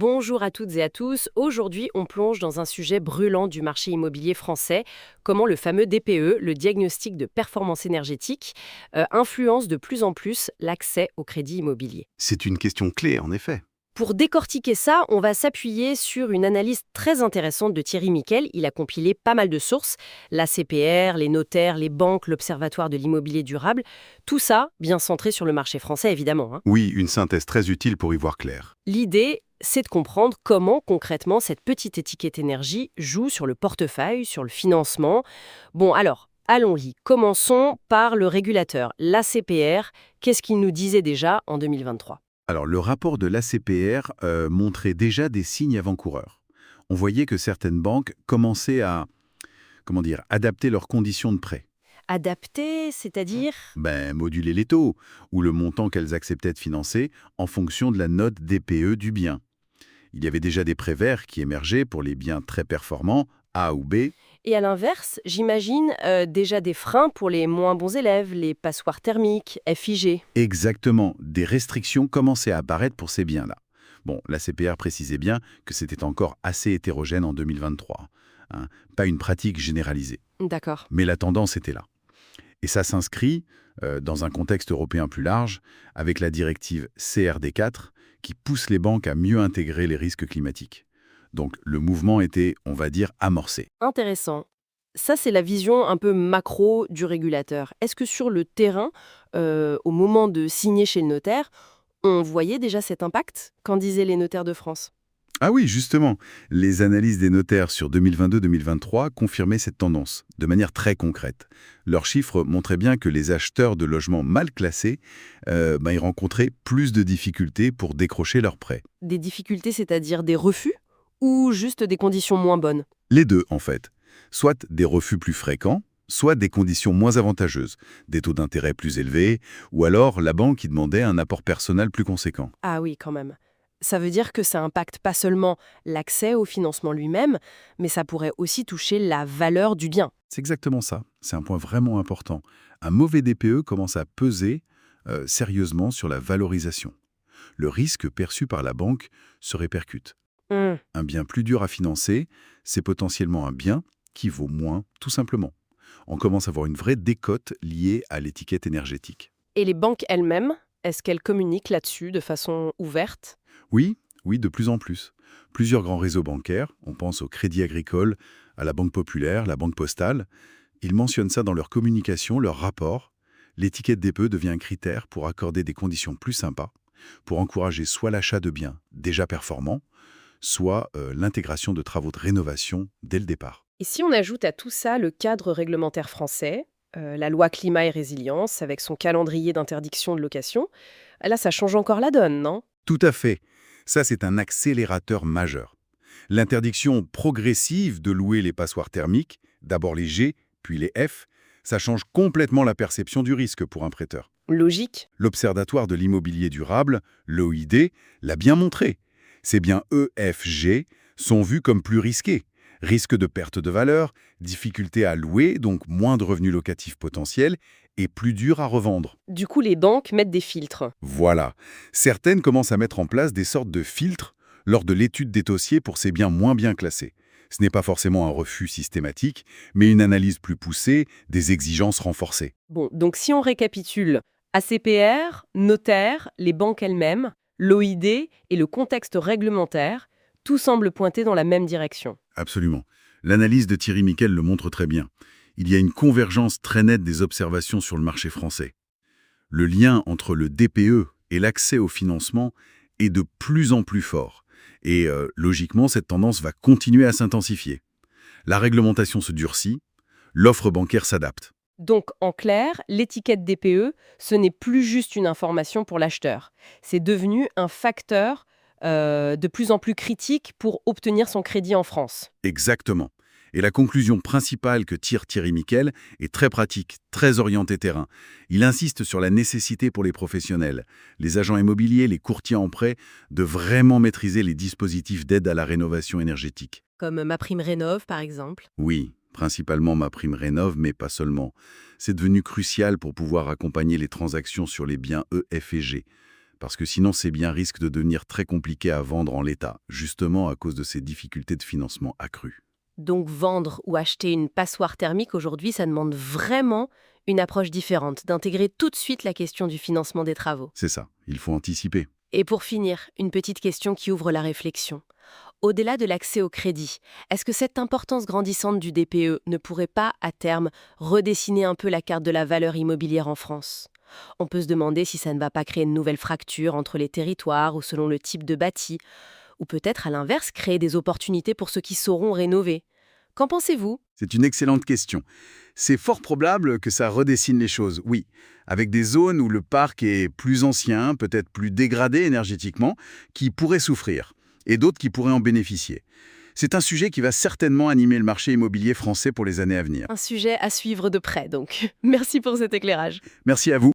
Bonjour à toutes et à tous. Aujourd'hui, on plonge dans un sujet brûlant du marché immobilier français, comment le fameux DPE, le diagnostic de performance énergétique, influence de plus en plus l'accès au crédit immobilier. C'est une question clé, en effet. Pour décortiquer ça, on va s'appuyer sur une analyse très intéressante de Thierry Miquel. Il a compilé pas mal de sources, la CPR, les notaires, les banques, l'Observatoire de l'immobilier durable. Tout ça, bien centré sur le marché français, évidemment, hein. Oui, une synthèse très utile pour y voir clair. L'idée, c'est de comprendre comment concrètement cette petite étiquette énergie joue sur le portefeuille, sur le financement. Bon, alors, allons-y. Commençons par le régulateur, l'ACPR. Qu'est-ce qu'il nous disait déjà en 2023 ? Alors, le rapport de l'ACPR montrait déjà des signes avant-coureurs. On voyait que certaines banques commençaient à, adapter leurs conditions de prêt. Adapté, c'est-à-dire ? Moduler les taux, ou le montant qu'elles acceptaient de financer en fonction de la note DPE du bien. Il y avait déjà des prêts verts qui émergeaient pour les biens très performants, A ou B. Et à l'inverse, j'imagine déjà des freins pour les moins bons élèves, les passoires thermiques, FIG. Exactement, des restrictions commençaient à apparaître pour ces biens-là. Bon, la CPR précisait bien que c'était encore assez hétérogène en 2023, hein, pas une pratique généralisée. D'accord. Mais la tendance était là. Et ça s'inscrit dans un contexte européen plus large, avec la directive CRD4, qui pousse les banques à mieux intégrer les risques climatiques. Donc le mouvement était, on va dire, amorcé. Intéressant. Ça, c'est la vision un peu macro du régulateur. Est-ce que sur le terrain, au moment de signer chez le notaire, on voyait déjà cet impact? Qu'en disaient les notaires de France? Ah oui, justement, les analyses des notaires sur 2022-2023 confirmaient cette tendance, de manière très concrète. Leurs chiffres montraient bien que les acheteurs de logements mal classés ils rencontraient plus de difficultés pour décrocher leurs prêts. Des difficultés, c'est-à-dire des refus? Ou juste des conditions moins bonnes? Les deux, en fait. Soit des refus plus fréquents, soit des conditions moins avantageuses, des taux d'intérêt plus élevés, ou alors la banque qui demandait un apport personnel plus conséquent. Ah oui, quand même. Ça veut dire que ça impacte pas seulement l'accès au financement lui-même, mais ça pourrait aussi toucher la valeur du bien. C'est exactement ça. C'est un point vraiment important. Un mauvais DPE commence à peser sérieusement sur la valorisation. Le risque perçu par la banque se répercute. Hmm. Un bien plus dur à financer, c'est potentiellement un bien qui vaut moins, tout simplement. On commence à avoir une vraie décote liée à l'étiquette énergétique. Et les banques elles-mêmes, est-ce qu'elles communiquent là-dessus de façon ouverte? Oui, oui, de plus en plus. Plusieurs grands réseaux bancaires, on pense au Crédit Agricole, à la Banque Populaire, la Banque Postale, ils mentionnent ça dans leur communication, leur rapport. L'étiquette DPE devient un critère pour accorder des conditions plus sympas, pour encourager soit l'achat de biens déjà performants, soit l'intégration de travaux de rénovation dès le départ. Et si on ajoute à tout ça le cadre réglementaire français, la loi climat et résilience, avec son calendrier d'interdiction de location, là ça change encore la donne, non? Tout à fait. Ça, c'est un accélérateur majeur. L'interdiction progressive de louer les passoires thermiques, d'abord les G, puis les F, ça change complètement la perception du risque pour un prêteur. Logique. L'Observatoire de l'immobilier durable, l'OID, l'a bien montré. Ces biens E, F, G sont vus comme plus risqués. Risque de perte de valeur, difficulté à louer, donc moins de revenus locatifs potentiels, et plus dur à revendre. Du coup, les banques mettent des filtres. Voilà. Certaines commencent à mettre en place des sortes de filtres lors de l'étude des dossiers pour ces biens moins bien classés. Ce n'est pas forcément un refus systématique, mais une analyse plus poussée, des exigences renforcées. Bon, donc si on récapitule, ACPR, notaire, les banques elles-mêmes, l'OID et le contexte réglementaire, tout semble pointer dans la même direction. Absolument. L'analyse de Thierry Miquel le montre très bien. Il y a une convergence très nette des observations sur le marché français. Le lien entre le DPE et l'accès au financement est de plus en plus fort. Et logiquement, cette tendance va continuer à s'intensifier. La réglementation se durcit, l'offre bancaire s'adapte. Donc, en clair, l'étiquette DPE, ce n'est plus juste une information pour l'acheteur. C'est devenu un facteur de plus en plus critique pour obtenir son crédit en France. Exactement. Et la conclusion principale que tire Thierry Miquel est très pratique, très orientée terrain. Il insiste sur la nécessité pour les professionnels, les agents immobiliers, les courtiers en prêt, de vraiment maîtriser les dispositifs d'aide à la rénovation énergétique. Comme MaPrimeRénov', par exemple. Oui, principalement MaPrimeRénov', mais pas seulement. C'est devenu crucial pour pouvoir accompagner les transactions sur les biens E, F et G. parce que sinon ces biens risquent de devenir très compliqués à vendre en l'état, justement à cause de ces difficultés de financement accrues. Donc vendre ou acheter une passoire thermique aujourd'hui, ça demande vraiment une approche différente, d'intégrer tout de suite la question du financement des travaux. C'est ça, il faut anticiper. Et pour finir, une petite question qui ouvre la réflexion. Au-delà de l'accès au crédit, est-ce que cette importance grandissante du DPE ne pourrait pas, à terme, redessiner un peu la carte de la valeur immobilière en France ? On peut se demander si ça ne va pas créer une nouvelle fracture entre les territoires ou selon le type de bâti, ou peut-être à l'inverse créer des opportunités pour ceux qui sauront rénover. Qu'en pensez-vous ? C'est une excellente question. C'est fort probable que ça redessine les choses, oui, avec des zones où le parc est plus ancien, peut-être plus dégradé énergétiquement, qui pourraient souffrir, et d'autres qui pourraient en bénéficier. C'est un sujet qui va certainement animer le marché immobilier français pour les années à venir. Un sujet à suivre de près, donc. Merci pour cet éclairage. Merci à vous.